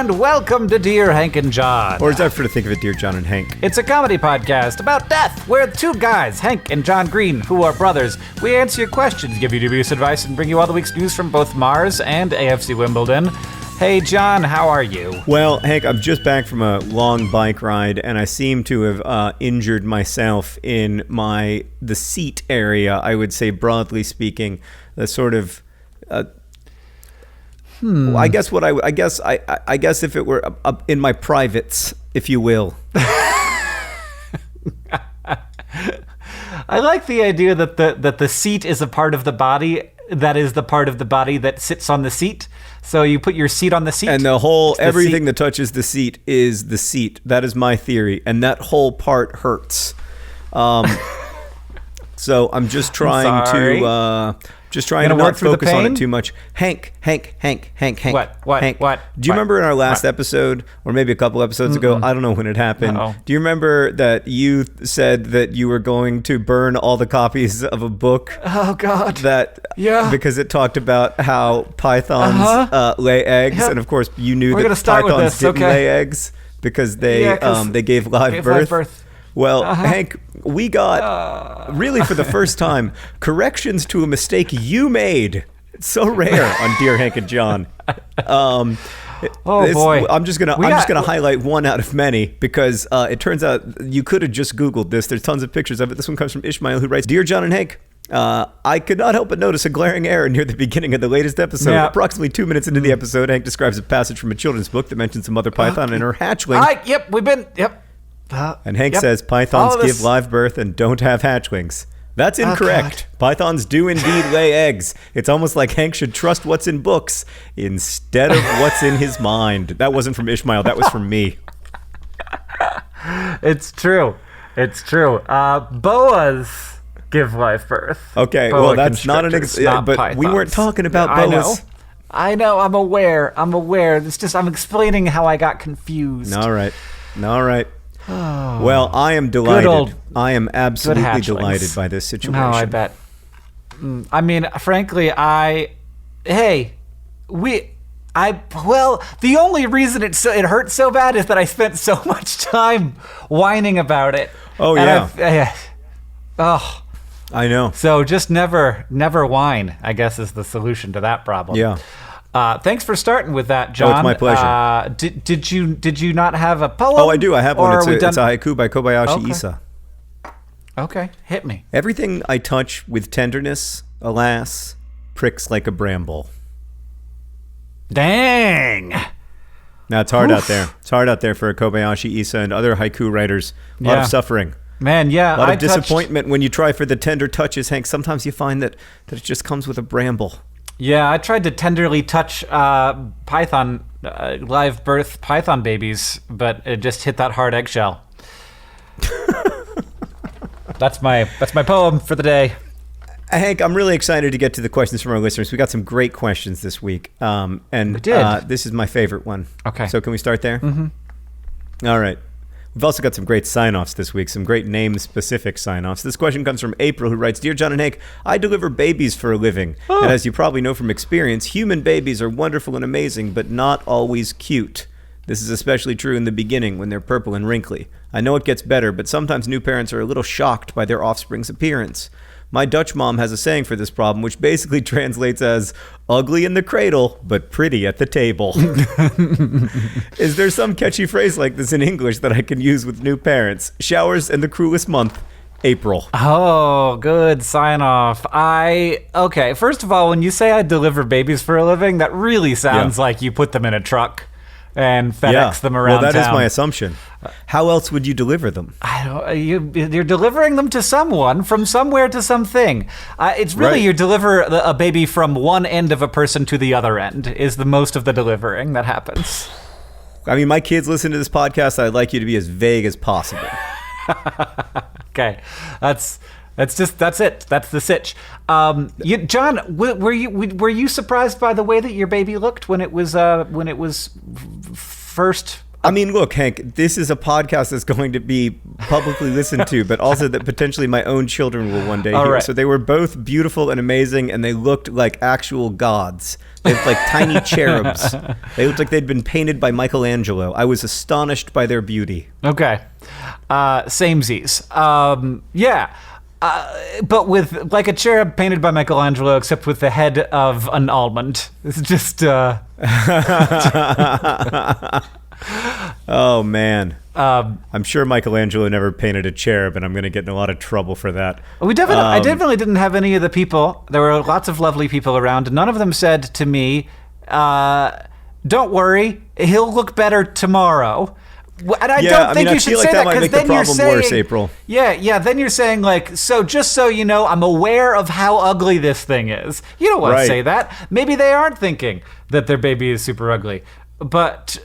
and welcome to Dear Hank and John. Or is that for to think of it, Dear John and Hank? It's a comedy podcast about death, where two guys, Hank and John Green, who are brothers, we answer your questions, give you dubious advice, and bring you all the week's news from both Mars and AFC Wimbledon. Hey, John, how are you? Well, Hank, I'm just back from a long bike ride, and I seem to have injured myself in the seat area, I would say, broadly speaking. The sort of... I guess if it were up in my privates, if you will. I like the idea that the seat is a part of the body that is the part of the body that sits on the seat. So you put your seat on the seat. And everything that touches the seat is the seat. That is my theory. And that whole part hurts. So I'm just trying to not focus on it too much. Hank. What? Hank. What? Do you remember in our last episode, or maybe a couple episodes ago, I don't know when it happened. Uh-oh. Do you remember that you said that you were going to burn all the copies of a book? Oh, God. Yeah. Because it talked about how pythons lay eggs, and of course you knew that pythons didn't lay eggs because they gave live birth. Well, Hank, we got, really for the first time, corrections to a mistake you made. It's so rare on Dear Hank and John. Boy. I'm just gonna highlight one out of many because it turns out you could have just Googled this. There's tons of pictures of it. This one comes from Ishmael, who writes, Dear John and Hank, I could not help but notice a glaring error near the beginning of the latest episode. Yeah. Approximately 2 minutes into the episode, Hank describes a passage from a children's book that mentions a mother python and her hatchling. Yep. And Hank says pythons give live birth and don't have hatchlings. That's incorrect. Pythons do indeed lay eggs. It's almost like Hank should trust what's in books instead of what's in his mind. That wasn't from Ishmael. That was from me. It's true. Boas give live birth. Okay, well, that's not an but pythons. We weren't talking about boas. I know. I'm aware. It's just I'm explaining how I got confused. All right. Well, I am delighted. I am absolutely delighted by this situation. No, I bet. I mean, frankly, the only reason it hurt so bad is that I spent so much time whining about it. Oh, yeah. I know. So just never whine, I guess, is the solution to that problem. Yeah. Thanks for starting with that, John. Oh, it's my pleasure. Did you not have a poem? Oh, I do. I have one. It's a haiku by Kobayashi Isa. Okay, hit me. Everything I touch with tenderness, alas, pricks like a bramble. Dang. Now, it's hard out there. It's hard out there for Kobayashi Isa and other haiku writers. A lot of suffering. Man, yeah. A lot of disappointment when you try for the tender touches, Hank. Sometimes you find that it just comes with a bramble. Yeah, I tried to tenderly touch live birth python babies, but it just hit that hard eggshell. That's my poem for the day. Hank, I'm really excited to get to the questions from our listeners. We got some great questions this week, and we did. This is my favorite one. Okay. So can we start there? Mm-hmm. All right. We've also got some great sign-offs this week, some great name-specific sign-offs. This question comes from April, who writes, Dear John and Hank, I deliver babies for a living. And as you probably know from experience, human babies are wonderful and amazing, but not always cute. This is especially true in the beginning when they're purple and wrinkly. I know it gets better, but sometimes new parents are a little shocked by their offspring's appearance. My Dutch mom has a saying for this problem, which basically translates as, ugly in the cradle, but pretty at the table. Is there some catchy phrase like this in English that I can use with new parents? Showers and the cruelest month, April. Oh, good sign off. Okay, first of all, when you say I deliver babies for a living, that really sounds like you put them in a truck and FedEx them around town. Well, that is my assumption. How else would you deliver them? You're delivering them to someone, from somewhere to something. It's really you deliver a baby from one end of a person to the other end is the most of the delivering that happens. I mean, my kids listen to this podcast. I'd like you to be as vague as possible. Okay, that's it. That's the sitch. John, were you surprised by the way that your baby looked when it was first I mean, look, Hank, this is a podcast that's going to be publicly listened to, but also that potentially my own children will one day hear. Right. So they were both beautiful and amazing, and they looked like actual gods. They looked like tiny cherubs. They looked like they'd been painted by Michelangelo. I was astonished by their beauty. Okay. Samesies. Yeah. But with like a cherub painted by Michelangelo, except with the head of an almond. It's just... Oh, man. I'm sure Michelangelo never painted a cherub, and I'm going to get in a lot of trouble for that. I definitely didn't have any of the people. There were lots of lovely people around. None of them said to me, don't worry, he'll look better tomorrow. And I don't think you should say that, because then you're saying, worse, April. Yeah. Then you're saying like, so just so you know, I'm aware of how ugly this thing is. You don't want to say that. Maybe they aren't thinking that their baby is super ugly, but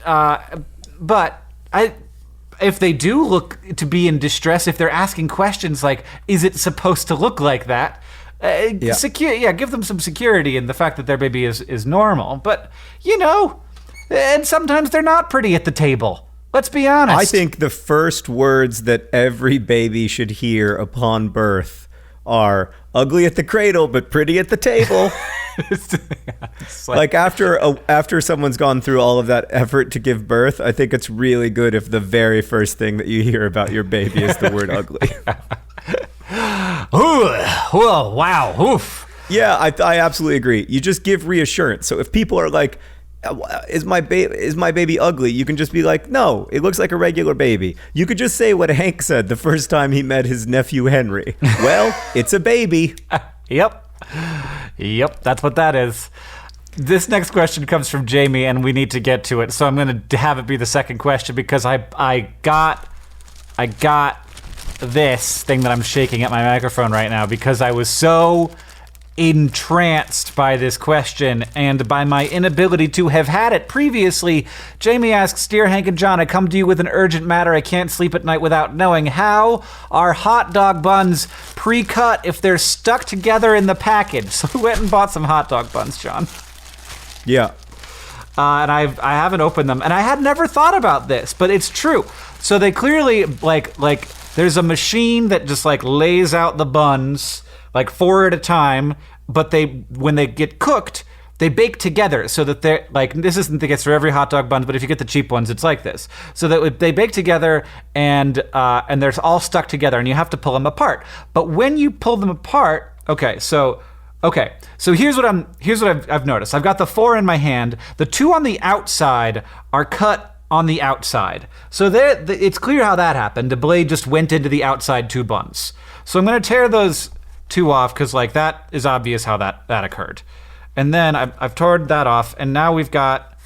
if they do look to be in distress, if they're asking questions like, is it supposed to look like that? Give them some security in the fact that their baby is normal. But and sometimes they're not pretty at the table. Let's be honest. I think the first words that every baby should hear upon birth are ugly at the cradle, but pretty at the table. It's like after someone's gone through all of that effort to give birth, I think it's really good if the very first thing that you hear about your baby is the word ugly. Whoa, wow, oof. Yeah, I absolutely agree. You just give reassurance. So if people are like, is my baby ugly? You can just be like, no, it looks like a regular baby. You could just say what Hank said the first time he met his nephew Henry. Well, it's a baby. Yep, that's what that is. This next question comes from Jamie, and we need to get to it. So I'm going to have it be the second question, because I got this thing that I'm shaking at my microphone right now because I was so entranced by this question and by my inability to have had it previously. Jamie asks, Dear Hank and John, I come to you with an urgent matter. I can't sleep at night without knowing. How are hot dog buns pre-cut if they're stuck together in the package? So we went and bought some hot dog buns, John. Yeah. And I haven't opened them, and I had never thought about this, but it's true. So they clearly like there's a machine that just like lays out the buns like 4 at a time, but when they get cooked, they bake together so that they're like, this isn't the case for every hot dog bun, but if you get the cheap ones, it's like this. So that they bake together and they're all stuck together, and you have to pull them apart. But when you pull them apart, so here's what I've noticed. I've got the 4 in my hand. The 2 on the outside are cut on the outside. So it's clear how that happened. The blade just went into the outside 2 buns. So I'm going to tear those 2 off, because like that is obvious how that occurred. And then I've torn that off, and now we've got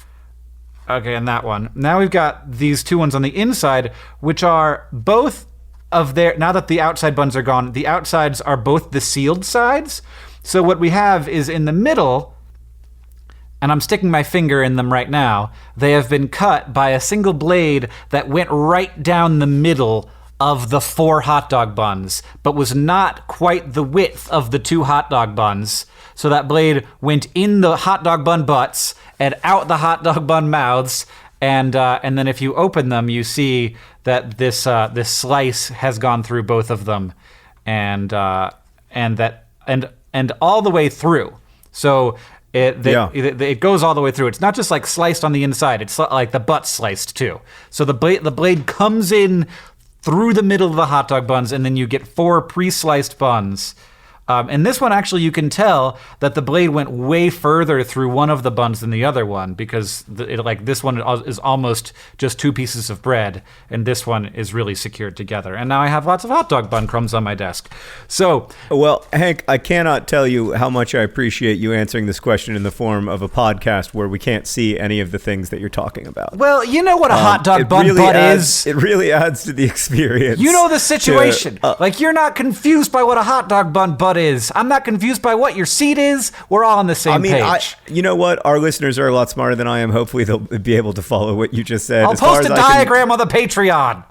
and that one. Now we've got these 2 ones on the inside, which are both of their, now that the outside buns are gone, the outsides are both the sealed sides. So what we have is in the middle, and I'm sticking my finger in them right now, they have been cut by a single blade that went right down the middle of the 4 hot dog buns, but was not quite the width of the 2 hot dog buns. So that blade went in the hot dog bun butts and out the hot dog bun mouths, and then if you open them, you see that this slice has gone through both of them, and all the way through. So it goes all the way through. It's not just like sliced on the inside; it's like the butt sliced too. So the blade comes in through the middle of the hot dog buns, and then you get 4 pre-sliced buns. And this one, actually, you can tell that the blade went way further through one of the buns than the other one, because this one is almost just 2 pieces of bread, and this one is really secured together. And now I have lots of hot dog bun crumbs on my desk. So, well, Hank, I cannot tell you how much I appreciate you answering this question in the form of a podcast where we can't see any of the things that you're talking about. Well, you know what a hot dog bun really butt is. It really adds to the experience. You know the situation. You're not confused by what a hot dog bun butt is. I'm not confused by what your seat is. We're all on the same page. You know what? Our listeners are a lot smarter than I am. Hopefully they'll be able to follow what you just said. I'll post a diagram on the Patreon.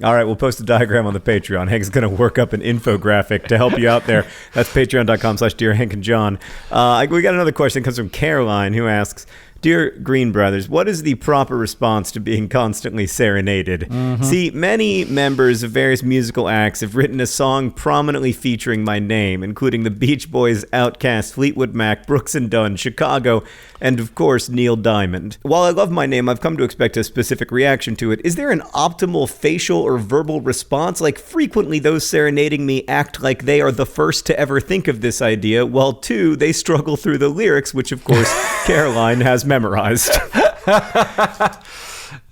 All right, we'll post a diagram on the Patreon. Hank's going to work up an infographic to help you out there. That's patreon.com/dearhankandjohn. We got another question that comes from Caroline, who asks, Dear Green Brothers, what is the proper response to being constantly serenaded? See, many members of various musical acts have written a song prominently featuring my name, including the Beach Boys, Outkast, Fleetwood Mac, Brooks and Dunn, Chicago, and of course, Neil Diamond. While I love my name, I've come to expect a specific reaction to it. Is there an optimal facial or verbal response? Like, frequently those serenading me act like they are the first to ever think of this idea, while two, they struggle through the lyrics, which of course Caroline has memorized.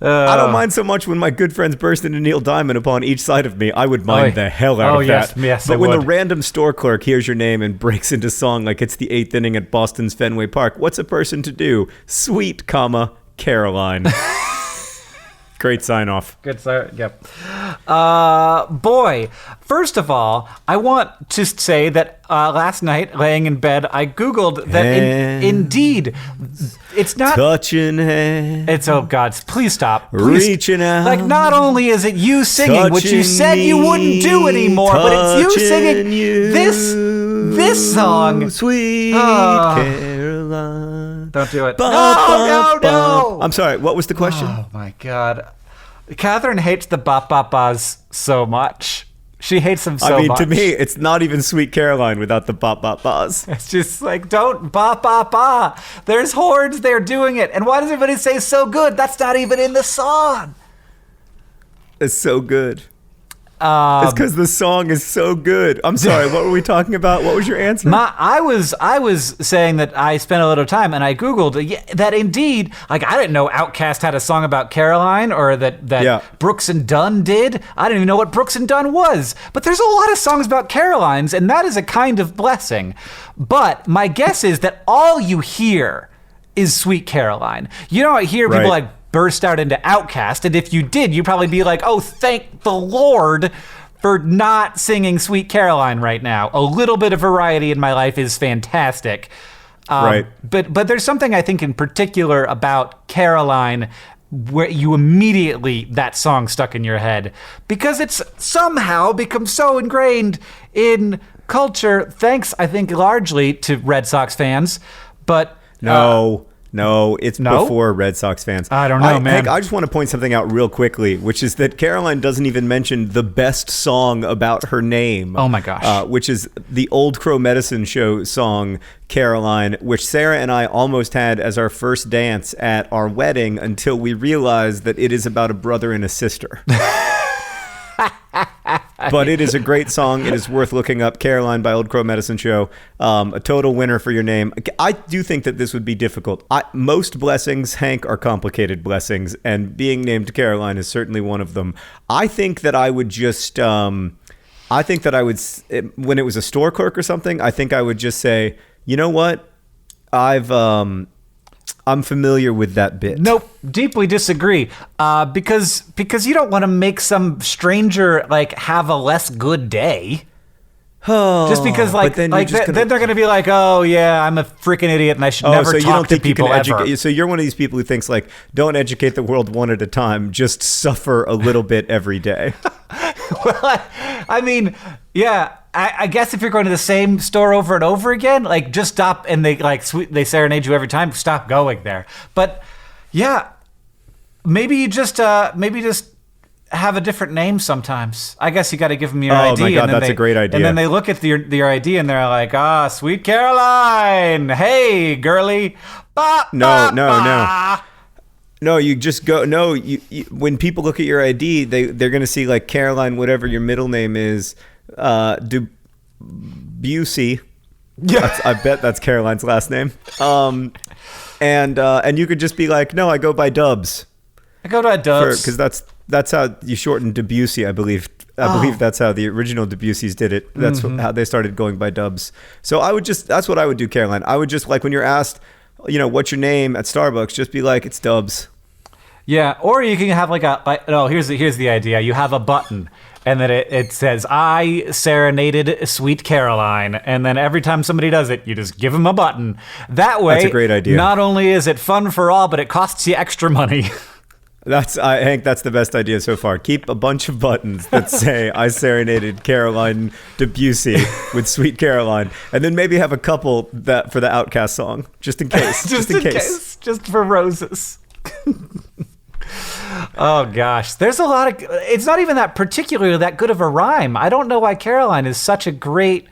I don't mind so much when my good friends burst into Neil Diamond upon each side of me. I would mind the hell out of that. Yes, but when the random store clerk hears your name and breaks into song like it's the 8th inning at Boston's Fenway Park, what's a person to do? Sweet, Caroline. Great sign off. Good sign. Yep. Boy, first of all, I want to say that last night, laying in bed, I Googled that indeed, it's not touching hands. It's oh God, please stop. Please. Reaching out. Like, not only is it you singing, which you said you wouldn't do anymore, but it's you singing this song. Sweet Caroline. Don't do it. No. I'm sorry, what was the question? Oh my God. Catherine hates the bop bop bas so much. She hates them so much. To me, it's not even Sweet Caroline without the bop bop bas. It's just like, don't bop bop ba. There's hordes there doing it. And why does everybody say so good? That's not even in the song. It's so good. It's because the song is so good. I'm sorry, what were we talking about? What was your answer? I was saying that I spent a little time and I Googled that indeed, like, I didn't know Outkast had a song about Caroline, or that Brooks and Dunn did. I didn't even know what Brooks and Dunn was. But there's a lot of songs about Carolines, and that is a kind of blessing. But my guess is that all you hear is Sweet Caroline. You don't hear people like burst out into Outkast, and if you did, you'd probably be like, oh, thank the Lord for not singing Sweet Caroline right now. A little bit of variety in my life is fantastic. But there's something I think in particular about Caroline where you immediately, that song stuck in your head, because it's somehow become so ingrained in culture, thanks, I think, largely to Red Sox fans, but... No, it's before Red Sox fans. I don't know, man. Hank, I just want to point something out real quickly, which is that Caroline doesn't even mention the best song about her name. Oh, my gosh. Which is the Old Crow Medicine Show song, Caroline, which Sarah and I almost had as our first dance at our wedding until we realized that it is about a brother and a sister. But it is a great song. It is worth looking up. Caroline by Old Crow Medicine Show. A total winner for your name. I do think that this would be difficult. Most blessings, Hank, are complicated blessings, and being named Caroline is certainly one of them. I think that I would just... when it was a store clerk or something, I think I would just say, you know what? I'm familiar with that bit. Nope, deeply disagree. Because you don't want to make some stranger like have a less good day. Oh, just because then they're going to be like, oh yeah, I'm a freaking idiot and I should never talk to people ever. So you're one of these people who thinks like, don't educate the world one at a time, just suffer a little bit every day. Well, I mean, yeah. I guess if you're going to the same store over and over again, like, just stop, and they serenade you every time. Stop going there. But yeah, maybe just have a different name sometimes. I guess you got to give them your ID. Oh my God, that's a great idea. And then they look at your ID and they're like, Sweet Caroline, hey girly. No, you just go. No, you when people look at your ID, they're gonna see like Caroline, whatever your middle name is. Debussy. Yeah, I bet that's Caroline's last name. And you could just be like, no, I go by Dubs. I go by Dubs because that's how you shorten Debussy, I believe. I believe that's how the original Debussys did it. That's how they started going by Dubs. So that's what I would do, Caroline. I would just, like, when you're asked, what's your name at Starbucks, just be like, it's Dubs. Yeah, or you can have here's the idea. You have a button, and then it says, I serenaded Sweet Caroline. And then every time somebody does it, you just give them a button. That way, that's a great idea. Not only is it fun for all, but it costs you extra money. Hank, that's the best idea so far. Keep a bunch of buttons that say I serenaded Caroline Debussy with Sweet Caroline, and then maybe have a couple that for the Outcast song, just in case. just in case. Just for roses. Oh gosh, there's a lot of. It's not even that particularly that good of a rhyme. I don't know why Caroline is such a great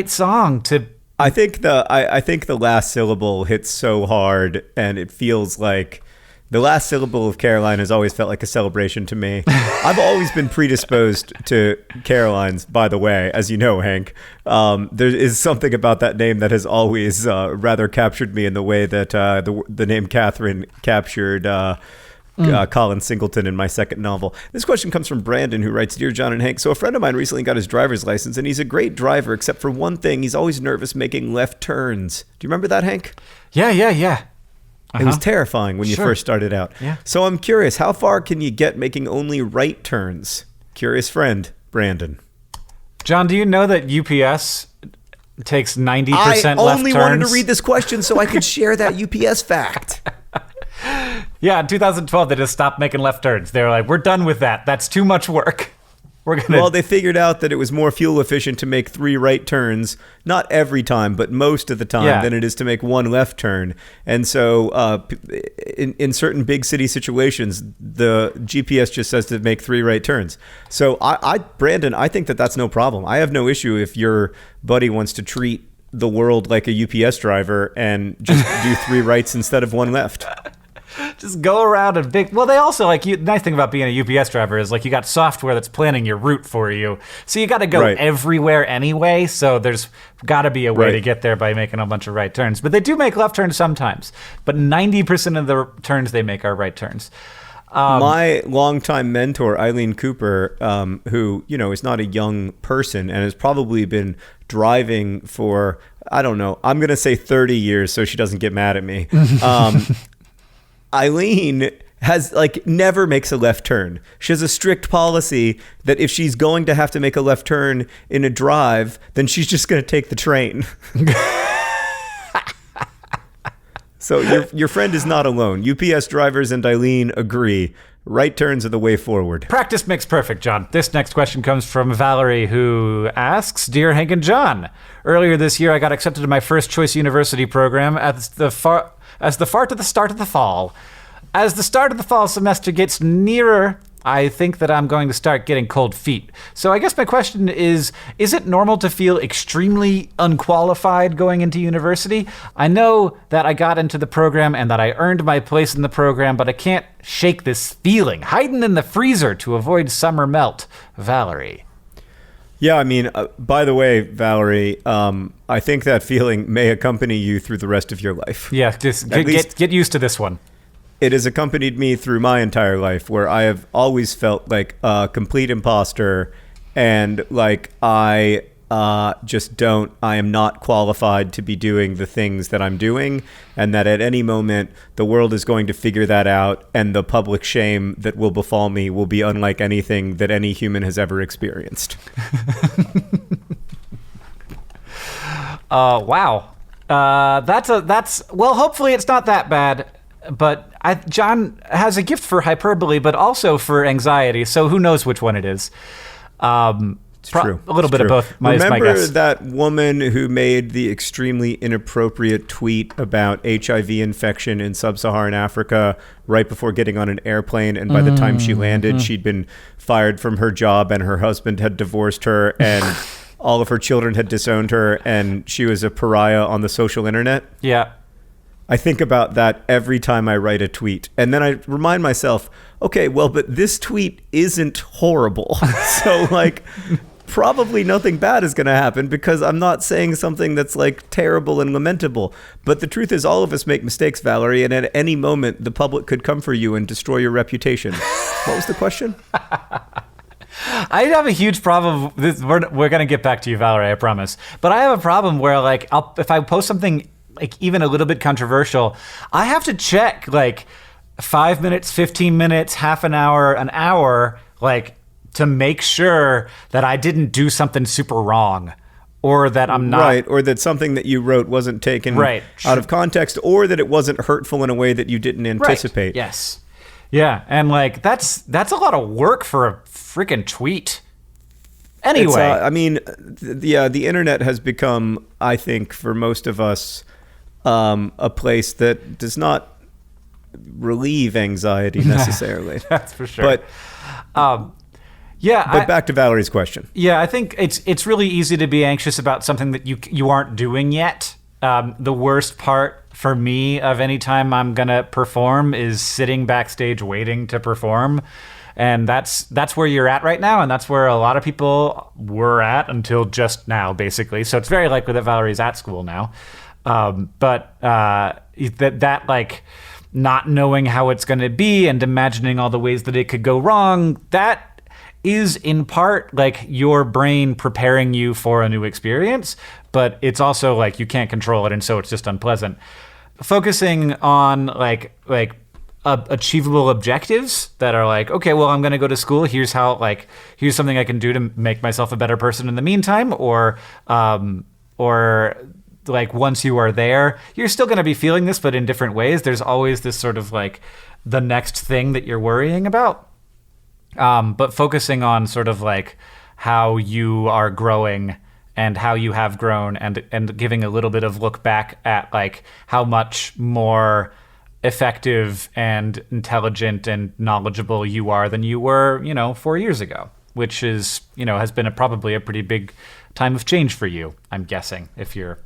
song to. I think the last syllable hits so hard, and it feels like the last syllable of Caroline has always felt like a celebration to me. I've always been predisposed to Carolines, by the way, as you know, Hank. There is something about that name that has always rather captured me in the way that the name Catherine captured Colin Singleton in my second novel. This question comes from Brandon, who writes, Dear John and Hank, so a friend of mine recently got his driver's license, and he's a great driver, except for one thing. He's always nervous making left turns. Do you remember that, Hank? Yeah. It was terrifying when you first started out. Yeah. So I'm curious, how far can you get making only right turns? Curious friend, Brandon. John, do you know that UPS takes 90% left turns? I only wanted to read this question so I could share that UPS fact. Yeah, in 2012, they just stopped making left turns. They were like, we're done with that. That's too much work. Well, they figured out that it was more fuel efficient to make 3 right turns, not every time, but most of the time, than it is to make 1 left turn. And so in certain big city situations, the GPS just says to make 3 right turns. So, Brandon, I think that that's no problem. I have no issue if your buddy wants to treat the world like a UPS driver and just do 3 rights instead of 1 left. Just go around and well, they also nice thing about being a UPS driver is you got software that's planning your route for you. So you got to go everywhere anyway. So there's got to be a way to get there by making a bunch of right turns. But they do make left turns sometimes. But 90% of the turns they make are right turns. My longtime mentor, Eileen Cooper, who, is not a young person and has probably been driving for, I don't know, I'm going to say 30 years so she doesn't get mad at me. Eileen has never makes a left turn. She has a strict policy that if she's going to have to make a left turn in a drive, then she's just going to take the train. So your friend is not alone. UPS drivers and Eileen agree. Right turns are the way forward. Practice makes perfect, John. This next question comes from Valerie, who asks, Dear Hank and John, earlier this year I got accepted to my first choice university program as the start of the fall. As the start of the fall semester gets nearer, I think that I'm going to start getting cold feet. So I guess my question is it normal to feel extremely unqualified going into university? I know that I got into the program and that I earned my place in the program, but I can't shake this feeling. Hiding in the freezer to avoid summer melt. Valerie. Yeah, I mean, by the way, Valerie, I think that feeling may accompany you through the rest of your life. Yeah, just get used to this one. It has accompanied me through my entire life, where I have always felt like a complete imposter and I am not qualified to be doing the things that I'm doing, and that at any moment the world is going to figure that out, and the public shame that will befall me will be unlike anything that any human has ever experienced. Wow. Well, hopefully it's not that bad. But John has a gift for hyperbole, but also for anxiety. So who knows which one it is? It's true. A little bit of both. Remember that woman who made the extremely inappropriate tweet about HIV infection in sub-Saharan Africa right before getting on an airplane, and by the time she landed, she'd been fired from her job, and her husband had divorced her, and all of her children had disowned her, and she was a pariah on the social internet? Yeah. I think about that every time I write a tweet. And then I remind myself, okay, well, but this tweet isn't horrible. So, probably nothing bad is going to happen because I'm not saying something that's, terrible and lamentable. But the truth is, all of us make mistakes, Valerie, and at any moment, the public could come for you and destroy your reputation. What was the question? I have a huge problem. We're going to get back to you, Valerie, I promise. But I have a problem where, if I post something even a little bit controversial, I have to check 5 minutes, 15 minutes, half an hour, to make sure that I didn't do something super wrong, or that I'm not right, or that something that you wrote wasn't taken out of context, or that it wasn't hurtful in a way that you didn't anticipate. Right. Yes. Yeah, and like that's a lot of work for a freaking tweet. Anyway, I mean, the internet has become, I think, for most of us, a place that does not relieve anxiety necessarily. That's for sure. But back to Valerie's question. Yeah, I think it's really easy to be anxious about something that you aren't doing yet. The worst part for me of any time I'm gonna perform is sitting backstage waiting to perform, and that's where you're at right now, and that's where a lot of people were at until just now, basically. So it's very likely that Valerie's at school now, but that like not knowing how it's gonna be and imagining all the ways that it could go wrong, that is in part like your brain preparing you for a new experience, but it's also like you can't control it, and so it's just unpleasant. Focusing on like achievable objectives that are like, okay, well, I'm going to go to school. Here's something I can do to make myself a better person in the meantime, or like once you are there, you're still going to be feeling this, but in different ways. There's always this sort of like the next thing that you're worrying about. But focusing on sort of like how you are growing and how you have grown, and giving a little bit of look back at like how much more effective and intelligent and knowledgeable you are than you were, 4 years ago, which is, has been probably a pretty big time of change for you, I'm guessing, if you're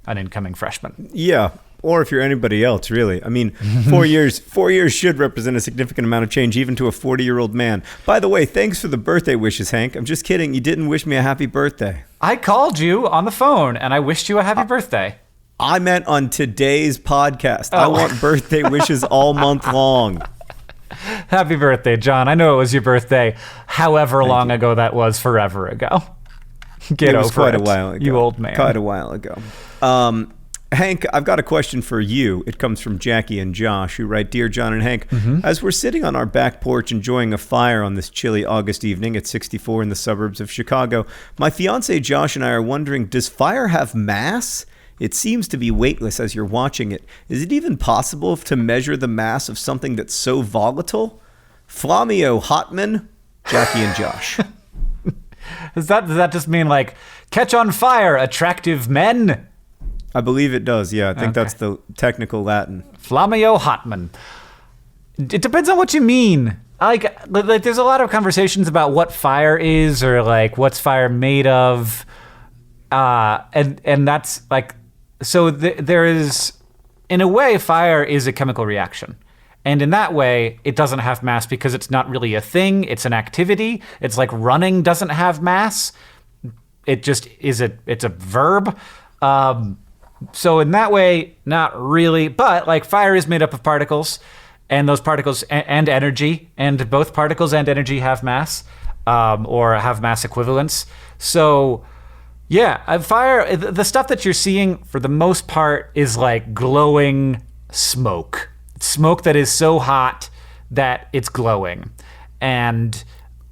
an incoming freshman. Yeah. Or if you're anybody else, really. I mean, 4 years should represent a significant amount of change, even to a 40-year-old man. By the way, thanks for the birthday wishes, Hank. I'm just kidding. You didn't wish me a happy birthday. I called you on the phone, and I wished you a happy birthday. I meant on today's podcast. I want birthday wishes all month long. Happy birthday, John. I know it was your birthday however long ago that was, forever ago. Get over it. It was quite a while ago. You old man. Quite a while ago. Hank, I've got a question for you. It comes from Jackie and Josh, who write, Dear John and Hank, as we're sitting on our back porch enjoying a fire on this chilly August evening at 64 in the suburbs of Chicago, my fiance Josh and I are wondering, does fire have mass? It seems to be weightless as you're watching it. Is it even possible to measure the mass of something that's so volatile? Flamio Hotman, Jackie and Josh. Does that just mean like, catch on fire, attractive men? I believe it does, yeah. I think that's the technical Latin. Flamio Hotman. It depends on what you mean. Like there's a lot of conversations about what fire is, or like what's fire made of. And that's like, so there is, in a way, fire is a chemical reaction. And in that way, it doesn't have mass because it's not really a thing. It's an activity. It's like running doesn't have mass. It just is it's a verb. So in that way, not really, but like fire is made up of particles, and those particles and energy, and both particles and energy have mass, or have mass equivalents. So yeah, fire, the stuff that you're seeing for the most part is like glowing smoke. Smoke that is so hot that it's glowing. And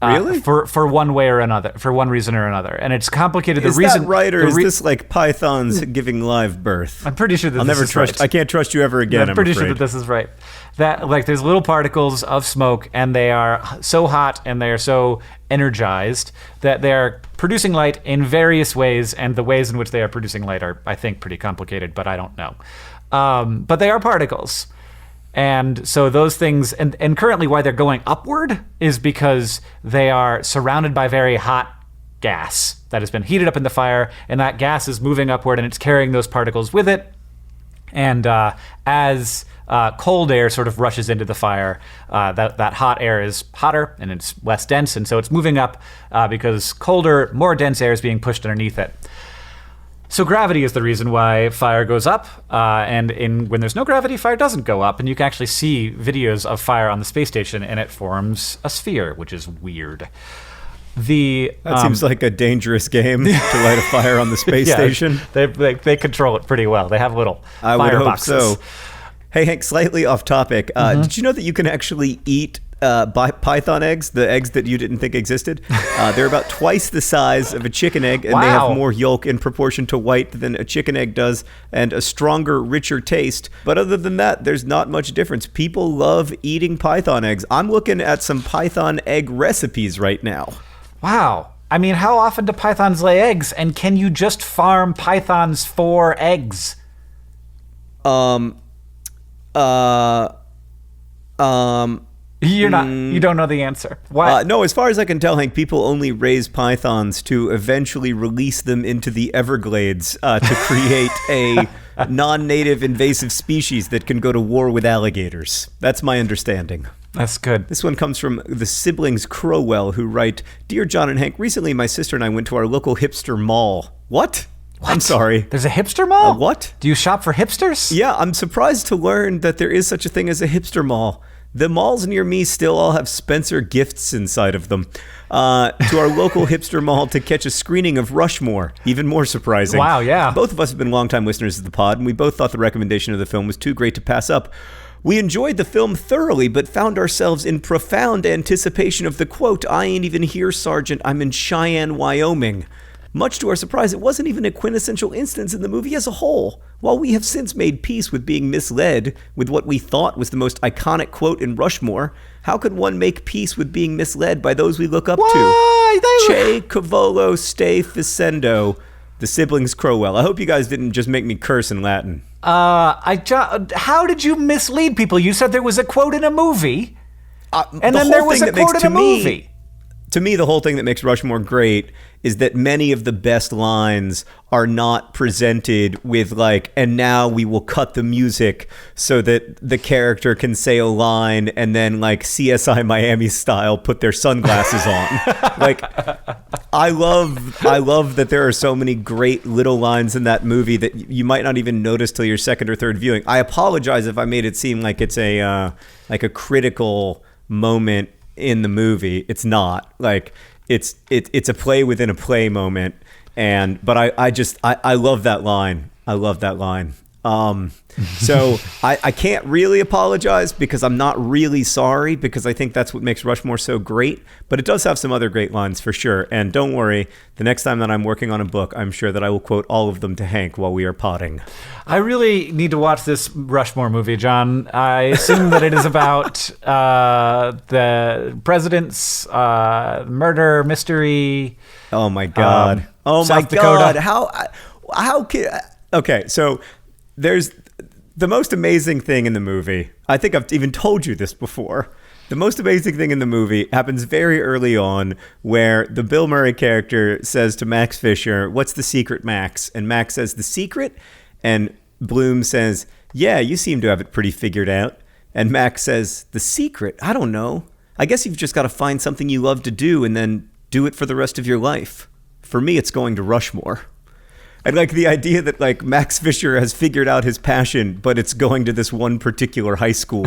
really? For one way or another, for one reason or another. And it's complicated. Is that right, or is this like pythons giving live birth? I'm pretty sure that this is right. I can't trust you ever again, I'm pretty afraid. sure that this is right. That like there's little particles of smoke, and they are so hot and they are so energized that they're producing light in various ways, and the ways in which they are producing light are, I think, pretty complicated, but I don't know. But they are particles. And so those things, and currently why they're going upward is because they are surrounded by very hot gas that has been heated up in the fire, and that gas is moving upward and it's carrying those particles with it. And as cold air sort of rushes into the fire, that hot air is hotter and it's less dense, and so it's moving up because colder, more dense air is being pushed underneath it. So gravity is the reason why fire goes up, and when there's no gravity, fire doesn't go up. And you can actually see videos of fire on the space station, and it forms a sphere, which is weird. That seems like a dangerous game to light a fire on the space station. They control it pretty well. They have little I fire would hope boxes. So. Hey, Hank, slightly off topic. Did you know that you can actually eat python eggs, the eggs that you didn't think existed. They're about twice the size of a chicken egg, and they have more yolk in proportion to white than a chicken egg does, and a stronger, richer taste. But other than that, there's not much difference. People love eating python eggs. I'm looking at some python egg recipes right now. Wow. I mean, how often do pythons lay eggs, and can you just farm pythons for eggs? You don't know the answer. Why? No, as far as I can tell, Hank, people only raise pythons to eventually release them into the Everglades to create a non-native invasive species that can go to war with alligators. That's my understanding. That's good. This one comes from the siblings Crowell, who write, Dear John and Hank, recently my sister and I went to our local hipster mall. What? I'm sorry. There's a hipster mall? What? Do you shop for hipsters? Yeah, I'm surprised to learn that there is such a thing as a hipster mall. The malls near me still all have Spencer Gifts inside of them. To our local hipster mall to catch a screening of Rushmore. Even more surprising. Wow, yeah. Both of us have been longtime listeners of the pod, and we both thought the recommendation of the film was too great to pass up. We enjoyed the film thoroughly, but found ourselves in profound anticipation of the quote, I ain't even here, Sergeant, I'm in Cheyenne, Wyoming. Much to our surprise, it wasn't even a quintessential instance in the movie as a whole. While we have since made peace with being misled with what we thought was the most iconic quote in Rushmore, how could one make peace with being misled by those we look up to? Che Cavolo Ste Facendo, the siblings Crowell. I hope you guys didn't just make me curse in Latin. How did you mislead people? You said there was a quote in a movie, and then there was a quote in a movie. To me, the whole thing that makes Rushmore great is that many of the best lines are not presented with like, and now we will cut the music so that the character can say a line and then like CSI Miami style put their sunglasses on. Like, I love that there are so many great little lines in that movie that you might not even notice till your second or third viewing. I apologize if I made it seem like it's a critical moment in the movie. It's not. Like, it's a play within a play moment, but I love that line. I love that line. So I can't really apologize because I'm not really sorry, because I think that's what makes Rushmore so great, but it does have some other great lines for sure. And don't worry, the next time that I'm working on a book, I'm sure that I will quote all of them to Hank while we are potting. I really need to watch this Rushmore movie, John. I assume that it is about the president's murder mystery. Oh my God. South Dakota. How can... Okay, so there's the most amazing thing in the movie. I think I've even told you this before. The most amazing thing in the movie happens very early on, where the Bill Murray character says to Max Fisher, "What's the secret, Max?" And Max says, "The secret?" And Bloom says, "Yeah, you seem to have it pretty figured out." And Max says, "The secret? I don't know. I guess you've just got to find something you love to do and then do it for the rest of your life. For me, it's going to Rushmore." And like the idea that like Max Fisher has figured out his passion, but it's going to this one particular high school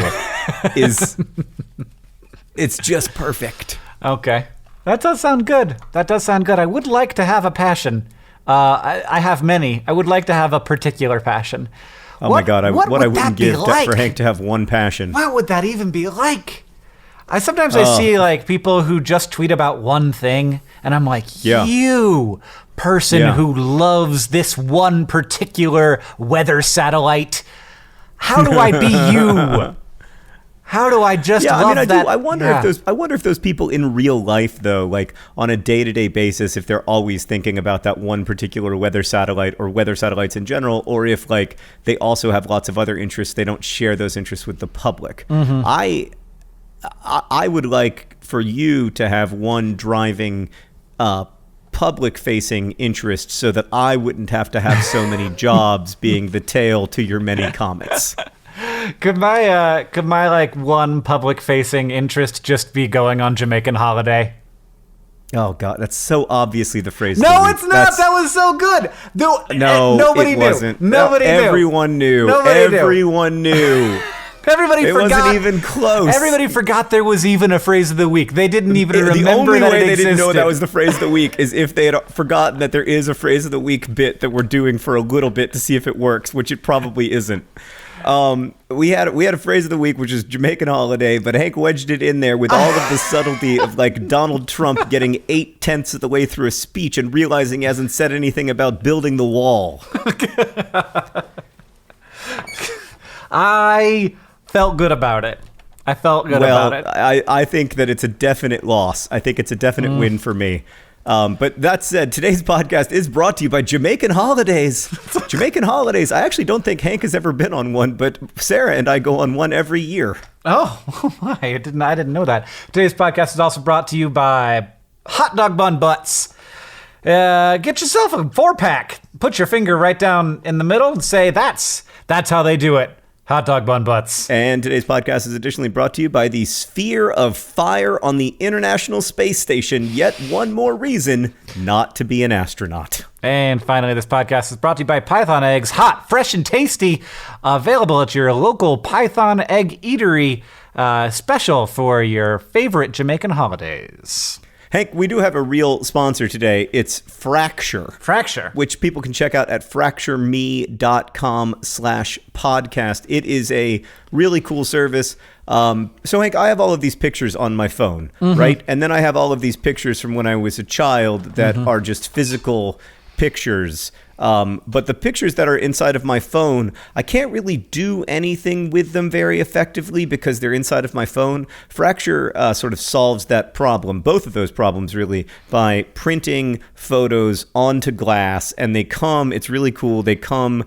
it's just perfect. Okay. That does sound good. I would like to have a passion. I have many. I would like to have a particular passion. Oh my God. What I wouldn't give for Hank to have one passion. What would that even be like? I see like people who just tweet about one thing, and I'm like, you person who loves this one particular weather satellite, how do I be you? How do I just love that? I wonder if those people in real life, though, like on a day-to-day basis, if they're always thinking about that one particular weather satellite or weather satellites in general, or if like they also have lots of other interests, they don't share those interests with the public. Mm-hmm. I would like for you to have one driving public-facing interest so that I wouldn't have to have so many jobs being the tail to your many comets. Could my like one public-facing interest just be going on Jamaican holiday? Oh God, that's so obviously the phrase. No, it's not. That was so good. No, nobody it knew. Wasn't. Nobody knew. Everyone knew. Everyone knew. Everybody It forgot. wasn't even close. Everybody forgot there was even a phrase of the week. They didn't even remember the only that way it they existed. didn't know that was the phrase of the week is if they had forgotten that there is a phrase of the week bit that we're doing for a little bit to see if it works, which it probably isn't. We had a phrase of the week, which is Jamaican holiday, but Hank wedged it in there with all of the subtlety of like Donald Trump getting 8/10 of the way through a speech and realizing he hasn't said anything about building the wall. I felt good about it. About it. I think that it's a definite loss. I think it's a definite win for me. But that said, today's podcast is brought to you by Jamaican Holidays. Jamaican Holidays. I actually don't think Hank has ever been on one, but Sarah and I go on one every year. Oh, I didn't know that. Today's podcast is also brought to you by Hot Dog Bun Butts. Get yourself a 4-pack. Put your finger right down in the middle and say, that's how they do it. Hot Dog Bun Butts. And today's podcast is additionally brought to you by the Sphere of Fire on the International Space Station. Yet one more reason not to be an astronaut. And finally, this podcast is brought to you by Python Eggs. Hot, fresh, and tasty. Available at your local Python Egg Eatery. Special for your favorite Jamaican holidays. Hank, we do have a real sponsor today. It's Fracture. Fracture. Which people can check out at fractureme.com/podcast. It is a really cool service. So, Hank, I have all of these pictures on my phone, right? And then I have all of these pictures from when I was a child that are just physical pictures. But the pictures that are inside of my phone, I can't really do anything with them very effectively because they're inside of my phone. Fracture sort of solves that problem, both of those problems really, by printing photos onto glass. And they come, it's really cool, they come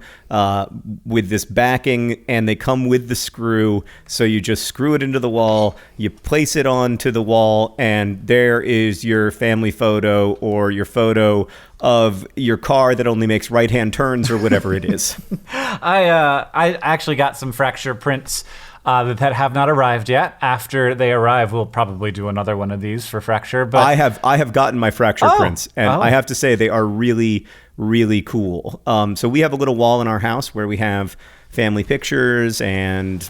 with this backing and they come with the screw. So you just screw it into the wall, you place it onto the wall, and there is your family photo or your photo of your car that only makes right-hand turns or whatever it is. I actually got some Fracture prints that have not arrived yet. After they arrive, we'll probably do another one of these for Fracture. But I have gotten my Fracture prints, and I have to say they are really, really cool. So we have a little wall in our house where we have family pictures and,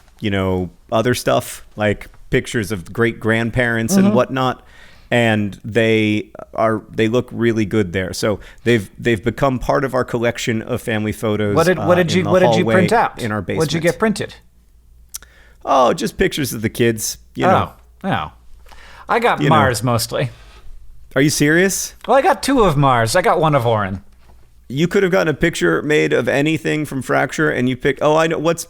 other stuff like pictures of great grandparents and whatnot. And they look really good there. So they've become part of our collection of family photos. What did you print out in our basement? What did you get printed? Oh, just pictures of the kids. You know. Oh. I got Mars mostly. Are you serious? Well, I got 2 of Mars. I got 1 of Orin. You could have gotten a picture made of anything from Fracture, and you pick. Oh, I know what's.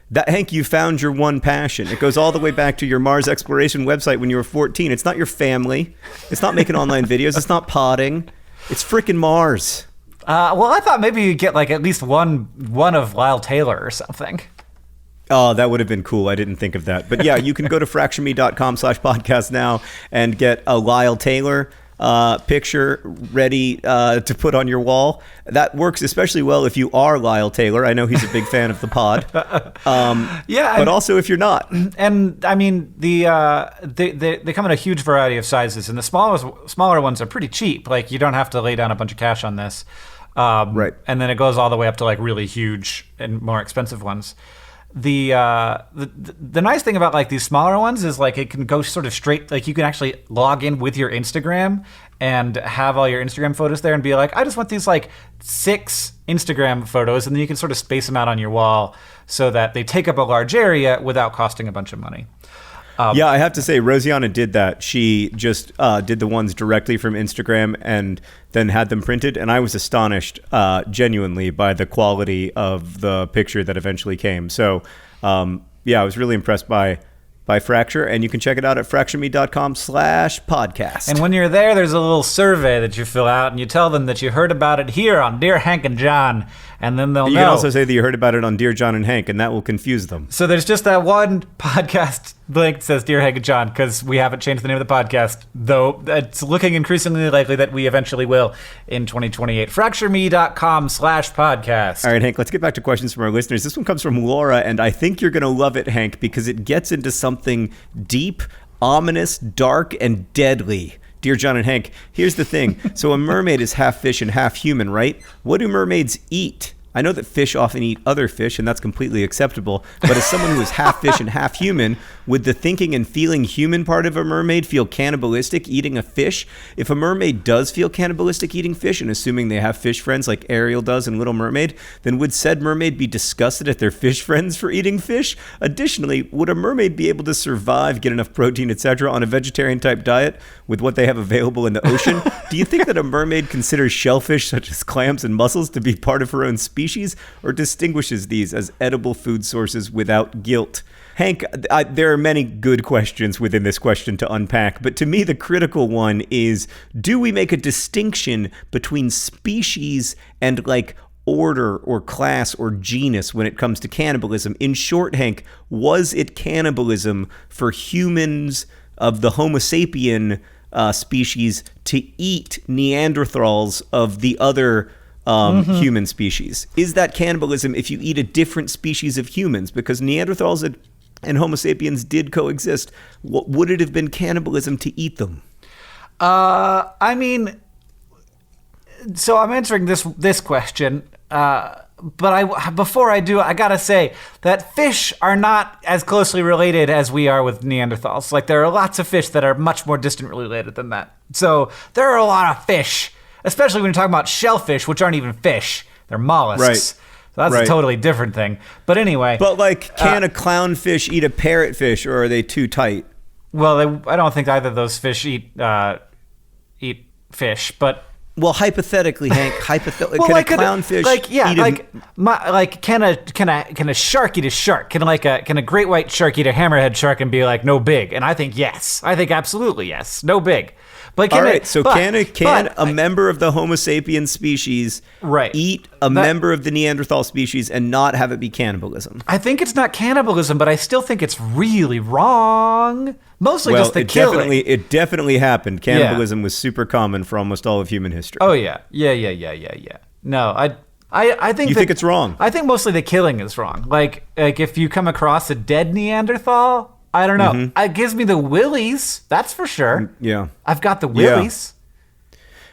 That, Hank, you found your one passion. It goes all the way back to your Mars exploration website when you were 14. It's not your family. It's not making online videos. It's not potting. It's frickin' Mars. Well, I thought maybe you'd get like at least one of Lyle Taylor or something. Oh, that would have been cool. I didn't think of that. But yeah, you can go to fractureme.com/podcast now and get a Lyle Taylor picture ready to put on your wall. That works especially well if you are Lyle Taylor. I know he's a big fan of the pod. Yeah, but also if you're not. And I mean, they come in a huge variety of sizes, and the smaller ones are pretty cheap. Like you don't have to lay down a bunch of cash on this. Right. And then it goes all the way up to like really huge and more expensive ones. The nice thing about like these smaller ones is like it can go sort of straight, like you can actually log in with your Instagram and have all your Instagram photos there and be like, I just want these like 6 Instagram photos, and then you can sort of space them out on your wall so that they take up a large area without costing a bunch of money. Yeah, I have to say, Rosianna did that. She just did the ones directly from Instagram and then had them printed. And I was astonished, genuinely, by the quality of the picture that eventually came. So, yeah, I was really impressed by Fracture. And you can check it out at fractureme.com/podcast. And when you're there, there's a little survey that you fill out, and you tell them that you heard about it here on Dear Hank and John. And then they'll know. You can also say that you heard about it on Dear John and Hank, and that will confuse them. So there's just that one podcast link that says Dear Hank and John, because we haven't changed the name of the podcast, though it's looking increasingly likely that we eventually will in 2028. Fractureme.com/podcast. All right, Hank, let's get back to questions from our listeners. This one comes from Laura, and I think you're going to love it, Hank, because it gets into something deep, ominous, dark, and deadly. Dear John and Hank, here's the thing. So a mermaid is half fish and half human, right? What do mermaids eat? I know that fish often eat other fish, and that's completely acceptable. But as someone who is half fish and half human, would the thinking and feeling human part of a mermaid feel cannibalistic eating a fish? If a mermaid does feel cannibalistic eating fish, and assuming they have fish friends like Ariel does in Little Mermaid, then would said mermaid be disgusted at their fish friends for eating fish? Additionally, would a mermaid be able to survive, get enough protein, etc., on a vegetarian-type diet with what they have available in the ocean? Do you think that a mermaid considers shellfish such as clams and mussels to be part of her own species, or distinguishes these as edible food sources without guilt? Hank, there are many good questions within this question to unpack, but to me the critical one is, do we make a distinction between species and like order or class or genus when it comes to cannibalism? In short, Hank, was it cannibalism for humans of the Homo sapien species to eat Neanderthals of the other human species? Is that cannibalism if you eat a different species of humans? Because Neanderthals and Homo sapiens did coexist. Would it have been cannibalism to eat them? I mean, so I'm answering this question, but before I do, I gotta say that fish are not as closely related as we are with Neanderthals. Like, there are lots of fish that are much more distantly related than that. So there are a lot of fish, especially when you're talking about shellfish, which aren't even fish. They're mollusks. Right. So that's a totally different thing. But anyway. But like, can a clownfish eat a parrotfish, or are they too tight? Well, I don't think either of those fish eat fish, but... Well, hypothetically, Hank, well, can like a clownfish can a shark eat a shark? Can a great white shark eat a hammerhead shark and be like, no big? And I think yes. I think absolutely yes. No big. But can a member of the Homo sapiens species eat a member of the Neanderthal species and not have it be cannibalism? I think it's not cannibalism, but I still think it's really wrong. Mostly just the killing. It definitely happened. Cannibalism was super common for almost all of human history. Oh yeah. No, I think you think it's wrong. I think mostly the killing is wrong. Like if you come across a dead Neanderthal, I don't know. Mm-hmm. It gives me the willies, that's for sure. Yeah. I've got the willies.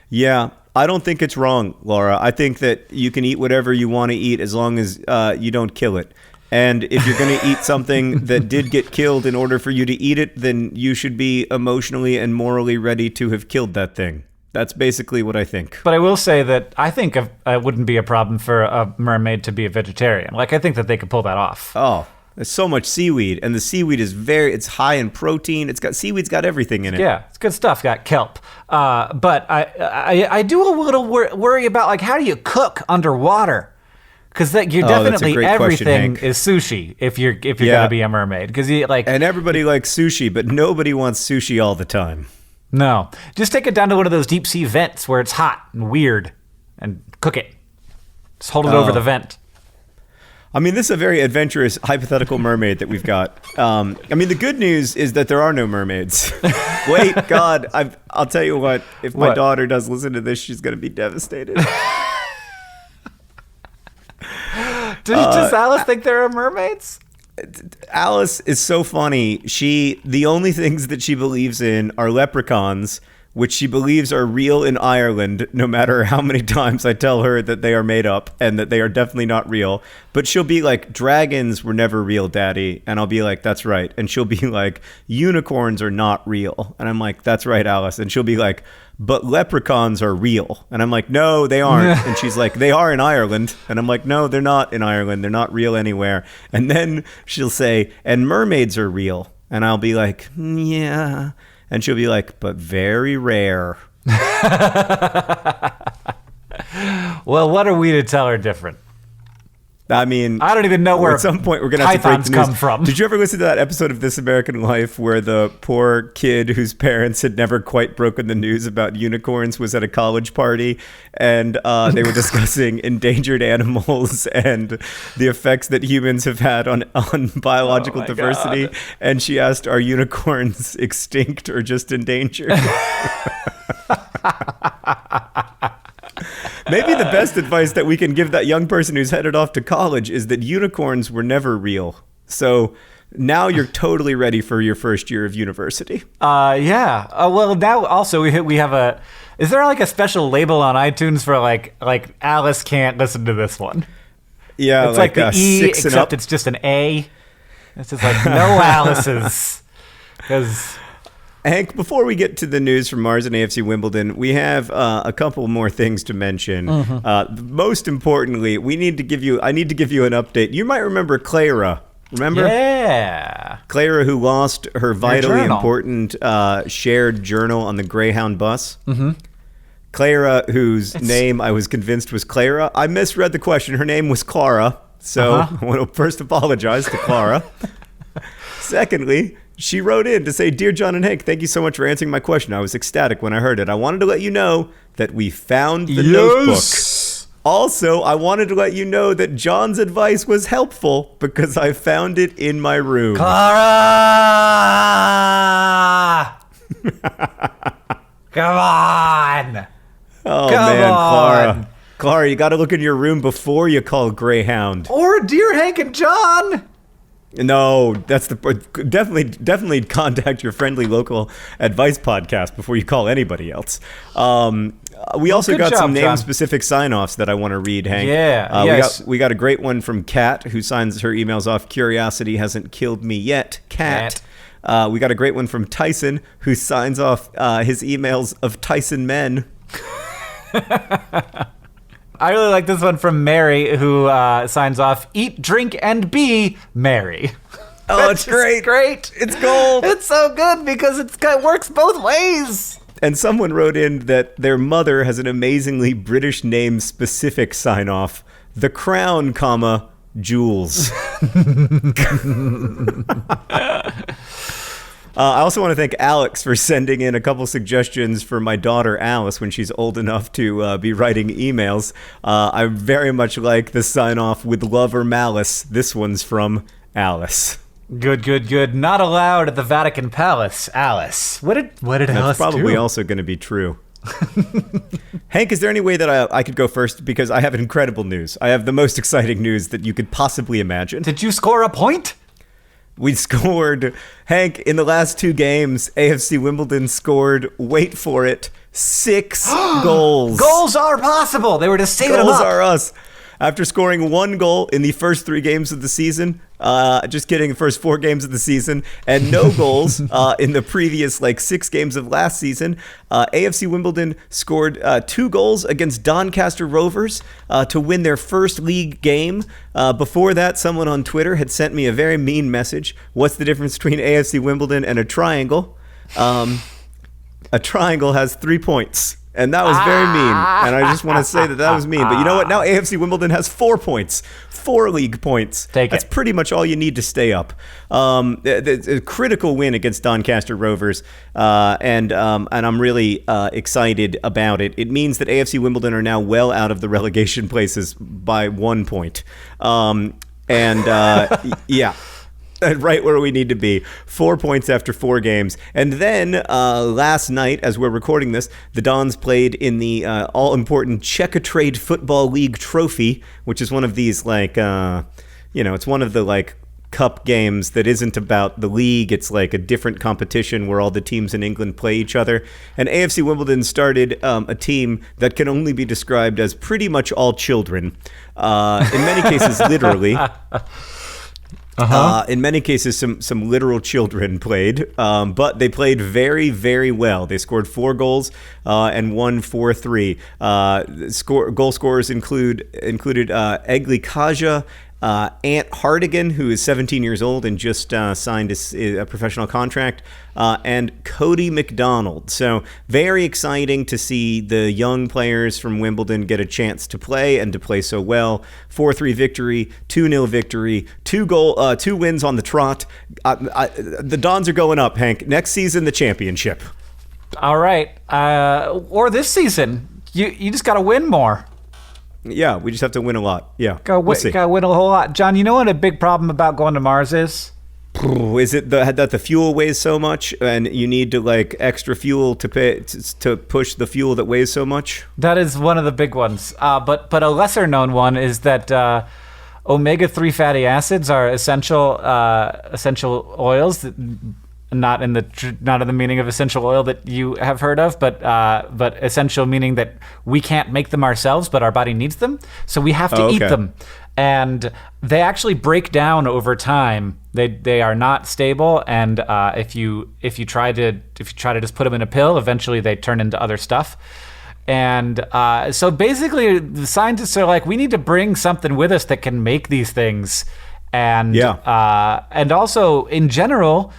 Yeah. I don't think it's wrong, Laura. I think that you can eat whatever you want to eat as long as you don't kill it. And if you're going to eat something that did get killed in order for you to eat it, then you should be emotionally and morally ready to have killed that thing. That's basically what I think. But I will say that I think it wouldn't be a problem for a mermaid to be a vegetarian. Like, I think that they could pull that off. Oh, there's so much seaweed, and the seaweed is it's high in protein. Seaweed's got everything in it. Yeah, it's good stuff. Got kelp. But I do a little worry about, like, how do you cook underwater? Because you're definitely everything is sushi if you're gonna be a mermaid. Because and everybody likes sushi, but nobody wants sushi all the time. No, just take it down to one of those deep sea vents where it's hot and weird, and cook it. Just hold it over the vent. I mean, this is a very adventurous hypothetical mermaid that we've got. I mean, the good news is that there are no mermaids. Wait, God, I'll tell you what. If my daughter does listen to this, she's gonna be devastated. Does Alice think there are mermaids? Alice is so funny. The only things that she believes in are leprechauns, which she believes are real in Ireland, no matter how many times I tell her that they are made up and that they are definitely not real. But she'll be like, dragons were never real, Daddy. And I'll be like, that's right. And she'll be like, unicorns are not real. And I'm like, that's right, Alice. And she'll be like, but leprechauns are real. And I'm like, no, they aren't. And she's like, they are in Ireland. And I'm like, no, they're not in Ireland. They're not real anywhere. And then she'll say, and mermaids are real. And I'll be like, yeah. And she'll be like, but very rare. Well, what are we to tell her different? I mean, I don't even know where at some point we're gonna have to break the news. Come from. Did you ever listen to that episode of This American Life where the poor kid whose parents had never quite broken the news about unicorns was at a college party, and they were discussing endangered animals and the effects that humans have had on biological diversity? God. And she asked, "Are unicorns extinct or just endangered?" Maybe the best advice that we can give that young person who's headed off to college is that unicorns were never real. So now you're totally ready for your first year of university. Yeah. Well, now also we have a. Is there like a special label on iTunes for like Alice can't listen to this one? Yeah, it's like the E, 6 and except up. it's just an A. It's just like no Alice's. Because Hank, before we get to the news from Mars and AFC Wimbledon, we have a couple more things to mention. Most importantly, I need to give you an update. You might remember Clara. Remember? Yeah. Clara, who lost her vitally journal. important shared journal on the Greyhound bus. Clara, whose name I was convinced was Clara. I misread the question. Her name was Clara. So I want to first apologize to Clara. Secondly, she wrote in to say, "Dear John and Hank, thank you so much for answering my question. I was ecstatic when I heard it. I wanted to let you know that we found the notebook. Also, I wanted to let you know that John's advice was helpful because I found it in my room." Clara! Come on! Oh, Come man, on. Clara. Clara, you got to look in your room before you call Greyhound. Or Dear Hank and John! No, that's definitely contact your friendly local advice podcast before you call anybody else. We also good got job, some John. name-specific sign-offs that I want to read, Hank. Yeah, yes. We got a great one from Kat, who signs her emails off, "Curiosity hasn't killed me yet, Kat." We got a great one from Tyson, who signs off his emails of Tyson Men. I really like this one from Mary, who signs off, "Eat, drink, and be merry." Oh, it's great. Great. It's gold. It's so good because it works both ways. And someone wrote in that their mother has an amazingly British name-specific sign-off. "The Crown, comma, Jules." I also want to thank Alex for sending in a couple suggestions for my daughter Alice when she's old enough to be writing emails. I very much like the sign-off "with love or malice." This one's from Alice. Good. Not allowed at the Vatican Palace, Alice. What did Alice do? That's probably also going to be true. Hank, is there any way that I could go first? Because I have incredible news. I have the most exciting news that you could possibly imagine. Did you score a point? We scored, Hank, in the last 2 games, AFC Wimbledon scored, wait for it, 6 goals. Goals are possible. They were just saving them Goals up. are us. After scoring 1 goal in the first 3 games of the season, just kidding, the first 4 games of the season, and no goals in the previous 6 games of last season, AFC Wimbledon scored 2 goals against Doncaster Rovers to win their first league game. Before that, someone on Twitter had sent me a very mean message. What's the difference between AFC Wimbledon and a triangle? A triangle has 3 points. And that was very mean. And I just want to say that was mean. But you know what? Now AFC Wimbledon has 4 points. 4 league points. That's pretty much all you need to stay up. A critical win against Doncaster Rovers. And I'm really excited about it. It means that AFC Wimbledon are now well out of the relegation places by 1 point. Yeah. Right where we need to be. 4 points after 4 games. And then last night, as we're recording this, the Dons played in the all-important Checkatrade Football League trophy, which is one of these, it's one of the, cup games that isn't about the league. It's like a different competition where all the teams in England play each other. And AFC Wimbledon started a team that can only be described as pretty much all children. In many cases, literally. In many cases, some literal children played, but they played very, very well. They scored 4 goals and won 4-3. Goal scorers included Egli Kaja, Ant Hardigan, who is 17 years old and just signed a professional contract, and Cody McDonald. So very exciting to see the young players from Wimbledon get a chance to play and to play so well. 4-3 victory, 2-0 victory, 2 wins on the trot. The Dons are going up, Hank. Next season, the championship. All right. Or this season. You just got to win more. Yeah, we just have to win a lot. Yeah, we'll see. Gotta win a whole lot. John, you know what a big problem about going to Mars is? Is it that the fuel weighs so much and you need to extra fuel to push the fuel that weighs so much? That is one of the big ones. But a lesser known one is that omega-3 fatty acids are essential oils that, not in the meaning of essential oil that you have heard of, but essential meaning that we can't make them ourselves, but our body needs them, so we have to eat them. and they actually break down over time. They are not stable, and if you try to just put them in a pill, eventually they turn into other stuff. And so basically, the scientists are like, we need to bring something with us that can make these things, and and also in general,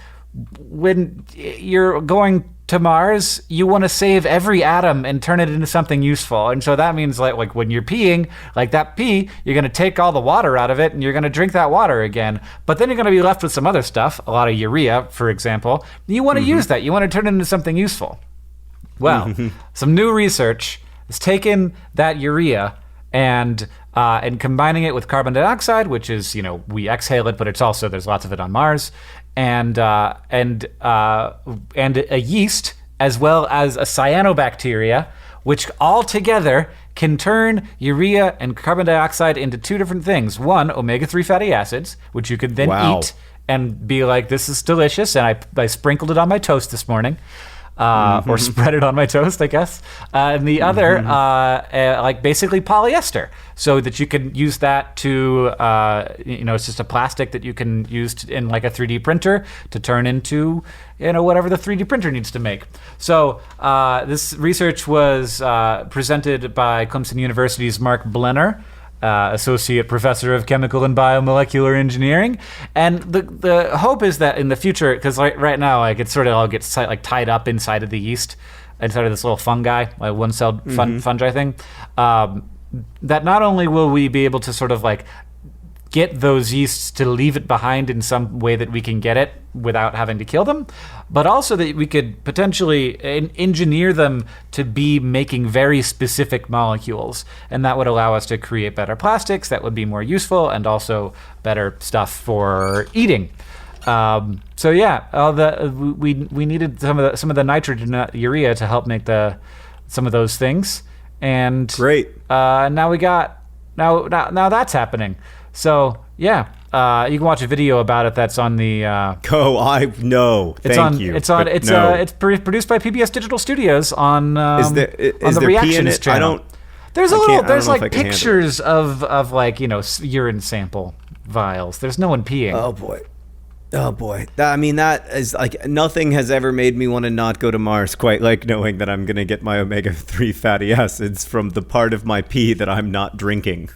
when you're going to Mars, you want to save every atom and turn it into something useful. And so that means like when you're peeing, like that pee, you're going to take all the water out of it and you're going to drink that water again. But then you're going to be left with some other stuff, a lot of urea, for example. You want to use that. You want to turn it into something useful. Well, some new research has taken that urea and combining it with carbon dioxide, which is, we exhale it, but it's also, there's lots of it on Mars, and a yeast, as well as a cyanobacteria, which all together can turn urea and carbon dioxide into two different things. One, omega-3 fatty acids, which you could then eat and be like, this is delicious, and I sprinkled it on my toast this morning. Or spread it on my toast, I guess. And the other, like basically polyester, so that you can use that to, it's just a plastic that you can use in like a 3D printer to turn into, whatever the 3D printer needs to make. So this research was presented by Clemson University's Mark Blenner, Associate Professor of Chemical and Biomolecular Engineering, and the hope is that in the future, because right now, like it sort of all gets like tied up inside of the yeast, inside of this little fungi, like one-celled fungi thing, that not only will we be able to sort of like get those yeasts to leave it behind in some way that we can get it without having to kill them, but also that we could potentially engineer them to be making very specific molecules. And that would allow us to create better plastics that would be more useful and also better stuff for eating. So yeah, we needed some of the nitrogen urea to help make some of those things. And great. Now that's happening. So yeah, you can watch a video about it. That's on the. Thank you. It's produced by PBS Digital Studios on the Reactions channel. There's like pictures of like urine sample vials. There's no one peeing. Oh boy. I mean, that is like, nothing has ever made me want to not go to Mars quite like knowing that I'm gonna get my omega-3 fatty acids from the part of my pee that I'm not drinking.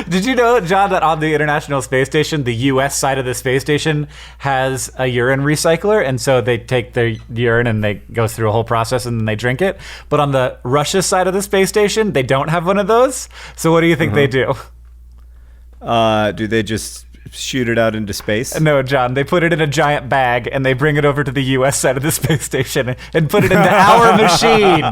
Did you know, John, that on the International Space Station, the U.S. side of the space station has a urine recycler, and so they take their urine and they go through a whole process and then they drink it. But on the Russia side of the space station, they don't have one of those. So what do you think they do? Do they just shoot it out into space? No, John, they put it in a giant bag and they bring it over to the U.S. side of the space station and put it into our machine.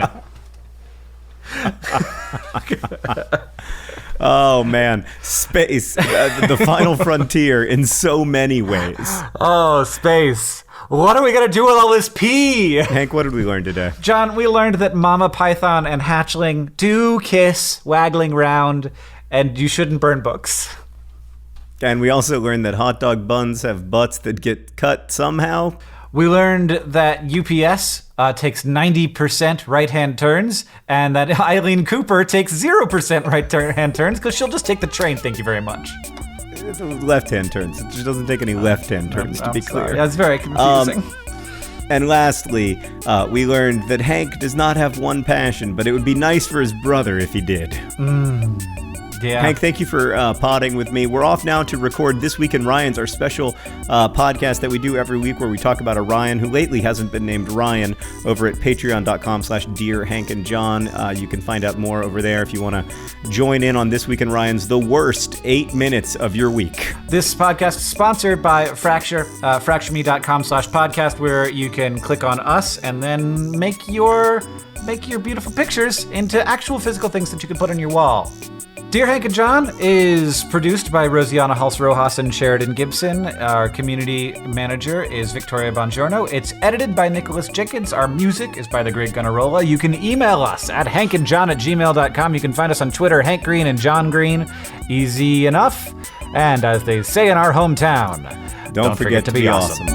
Oh man, space, the final frontier in so many ways. Oh, space. What are we gonna do with all this pee? Hank, what did we learn today? John, we learned that Mama Python and Hatchling do kiss, waggling round, and you shouldn't burn books. And we also learned that hot dog buns have butts that get cut somehow. We learned that UPS takes 90% right-hand turns, and that Eileen Cooper takes 0% right-hand turns because she'll just take the train. Thank you very much. Left-hand turns. She doesn't take any left-hand turns, to be clear. That's very confusing. And lastly, we learned that Hank does not have one passion, but it would be nice for his brother if he did. Yeah. Hank, thank you for podding with me. We're off now to record This Week in Ryan's, our special podcast that we do every week where we talk about a Ryan who lately hasn't been named Ryan over at patreon.com/DearHankandJohn. You can find out more over there if you want to join in on This Week in Ryan's, the worst 8 minutes of your week. This podcast is sponsored by Fracture, fractureme.com/podcast, where you can click on us and then make your beautiful pictures into actual physical things that you can put on your wall. Dear Hank and John is produced by Rosiana Hulse-Rojas and Sheridan Gibson. Our community manager is Victoria Bongiorno. It's edited by Nicholas Jenkins. Our music is by The Great Gunnarola. You can email us at hankandjohn@gmail.com. You can find us on Twitter, Hank Green and John Green. Easy enough. And as they say in our hometown, don't forget to be awesome.